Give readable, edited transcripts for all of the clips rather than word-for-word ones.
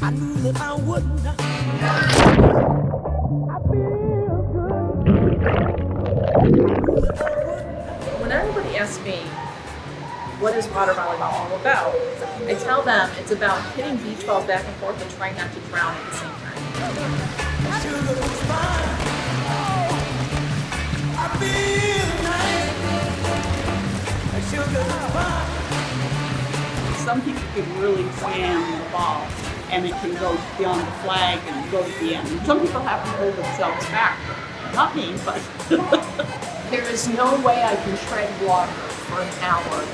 I knew that I wouldn't. When everybody asks me, what is water volleyball all about? I tell them it's about hitting beach balls back and forth and trying not to drown at the same time. Some people can really slam the ball and it can go beyond the flag and go to the end. Some people have to hold themselves back. Not me, but There is no way I can tread water for an hour.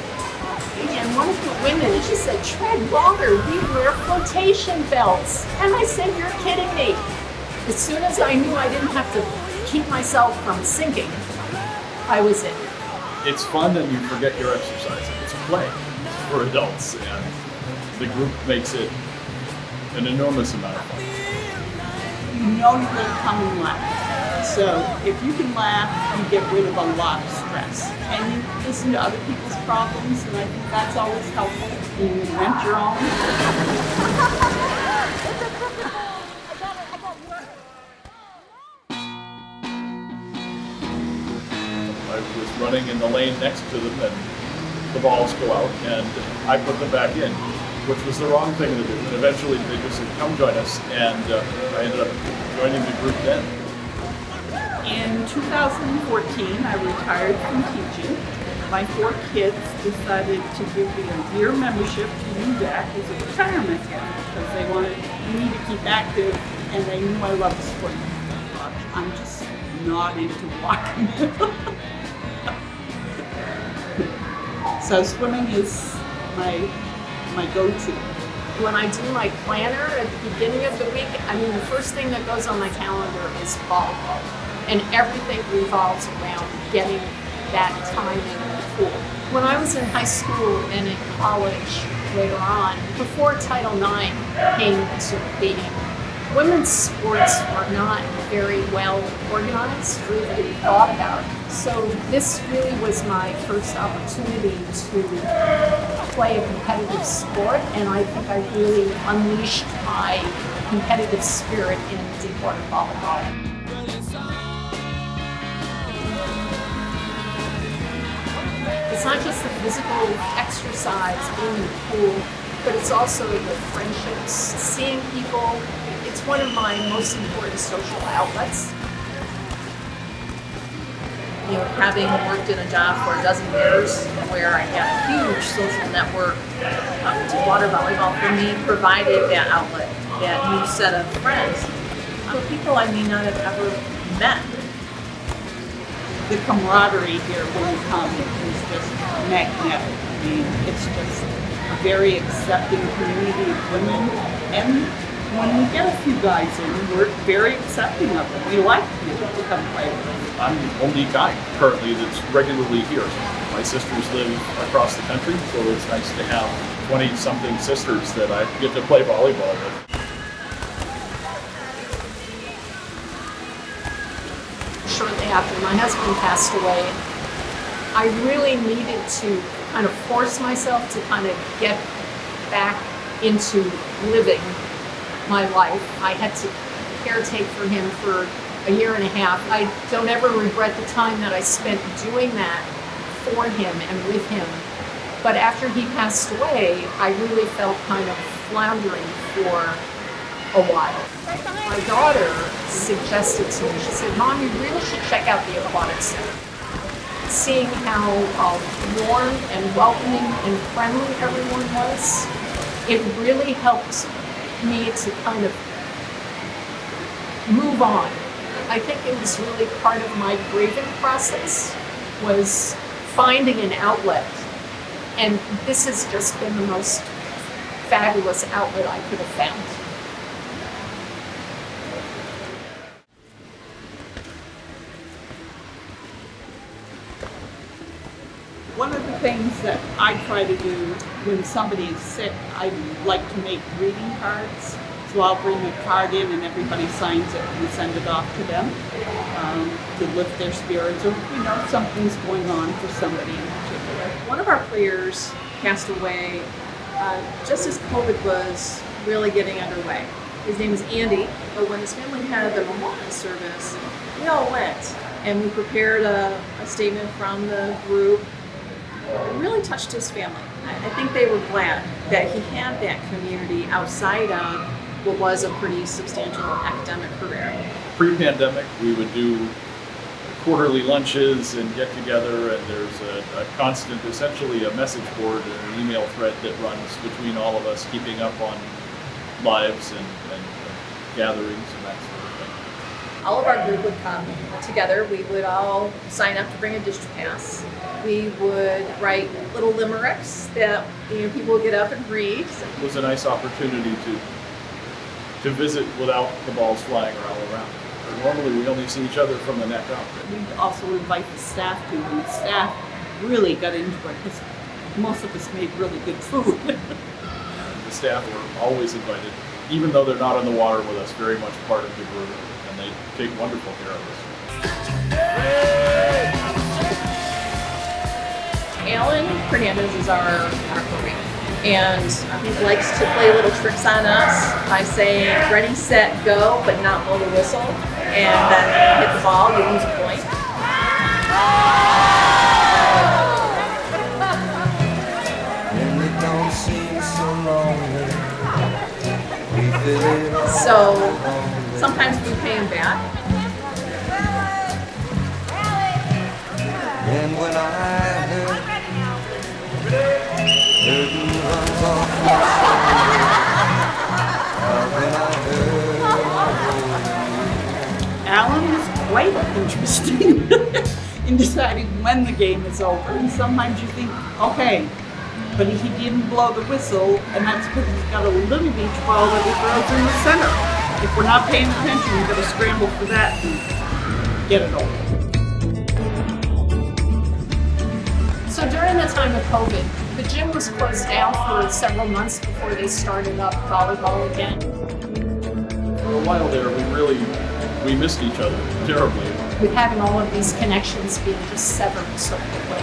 And one of the women, she said, tread water, we wear flotation belts. And I said, you're kidding me. As soon as I knew I didn't have to keep myself from sinking, I was in. It's fun and you forget you're exercising. It's play for adults, and the group makes it an enormous amount of fun. you know you're going to come and laugh. So if you can laugh, you get rid of a lot of stress. And you listen to other people's problems, and I think that's always helpful. You invent your own. I was running in the lane next to them, and the balls go out, and I put them back in, which was the wrong thing to do. And eventually they just said, come join us, and I ended up joining the group then. In 2014, I retired from teaching. My 4 kids decided to give me a year membership to UVAC as a retirement gift because they wanted me to keep active and they knew I loved swimming. I'm just not into walking. So swimming is my go-to. When I do my planner at the beginning of the week, I mean, the first thing that goes on my calendar is volleyball. And everything revolves around getting that time in the pool. When I was in high school and in college later on, before Title IX came to being, women's sports were not very well organized or even thought about. So this really was my first opportunity to play a competitive sport, and I think I really unleashed my competitive spirit in deepwater volleyball. It's not just the physical exercise being in the pool, but it's also the friendships, seeing people. It's one of my most important social outlets. You know, having worked in a job for a dozen years where I had a huge social network, water volleyball for me provided that outlet, that new set of friends, people I may not have ever met. The camaraderie here when you come is just magnetic. I mean, it's just a very accepting community of women. And when we get a few guys in, we're very accepting of them. We like people to come play with us. I'm the only guy currently that's regularly here. My sisters live across the country, so it's nice to have 20-something sisters that I get to play volleyball with. Shortly after my husband passed away, I really needed to kind of force myself to kind of get back into living my life. I had to caretake for him for a year and a half. I don't ever regret the time that I spent doing that for him and with him. But after he passed away, I really felt kind of floundering for a while. My daughter suggested to me, she said, Mom, you really should check out the Aquatic Center. Seeing how warm and welcoming and friendly everyone was, it really helped me to kind of move on. I think it was really part of my grieving process, was finding an outlet. And this has just been the most fabulous outlet I could have found. One of the things that I try to do when somebody is sick, I like to make greeting cards. So I'll bring a card in and everybody signs it and we send it off to them to lift their spirits, or if something's going on for somebody in particular. One of our players passed away just as COVID was really getting underway. His name is Andy, but when his family had the memorial service, we all went and we prepared a statement from the group. It really touched his family. I think they were glad that he had that community outside of what was a pretty substantial academic career. Pre-pandemic, we would do quarterly lunches and get together, and there's a constant, essentially a message board and an email thread that runs between all of us, keeping up on lives and gatherings and that sort of thing. All of our group would come together. We would all sign up to bring a district pass. We would write little limericks that people would get up and read. It was a nice opportunity to visit without the balls flying all around. Normally we only see each other from the neck up. We'd also invite the staff to, and the staff really got into it because most of us made really good food. The staff were always invited, even though they're not on the water with us, very much part of the group, and they take wonderful care of us. Alan Hernandez is our referee, and he likes to play little tricks on us by saying ready, set, go, but not blow the whistle, and then hit the ball, you lose a point. So sometimes we pay him back. And when I heard you runs off Alan is quite interesting in deciding when the game is over. And sometimes you think, okay, but he didn't blow the whistle, and that's because he's got a little beach ball that he throws in the center. If we're not paying attention, we've got to scramble for that and get it over. So during the time of COVID, the gym was closed down for several months before they started up volleyball again. For a while there, we missed each other terribly. With having all of these connections being just severed so quickly,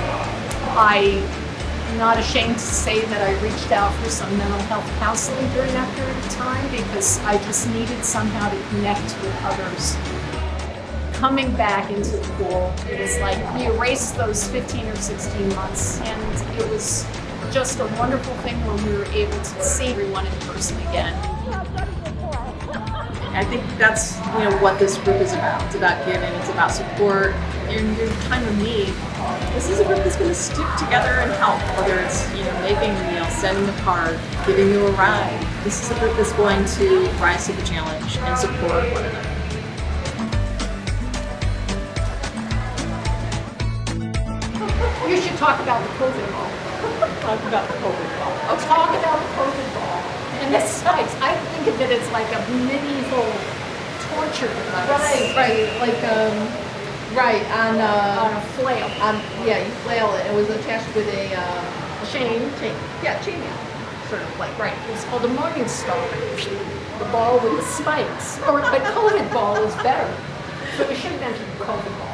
I'm not ashamed to say that I reached out for some mental health counseling during that period of time because I just needed somehow to connect with others. Coming back into the pool, it was like we erased those 15 or 16 months, and it was just a wonderful thing when we were able to see everyone in person again. I think that's what this group is about. It's about giving, it's about support. In your time of need, this is a group that's going to stick together and help, whether it's making a meal, sending a card, giving you a ride. This is a group that's going to rise to the challenge and support one another. You should talk about the COVID ball. Talk about the COVID ball. Oh, talk about the COVID ball. And the spikes. I think of it as like a medieval torture device. Right, on a flail. You flail it. It was attached with a Chain. chain sort of like. Right. It was called a Morning Star. The ball with the spikes. Or the COVID ball is better. So we should mention the COVID ball.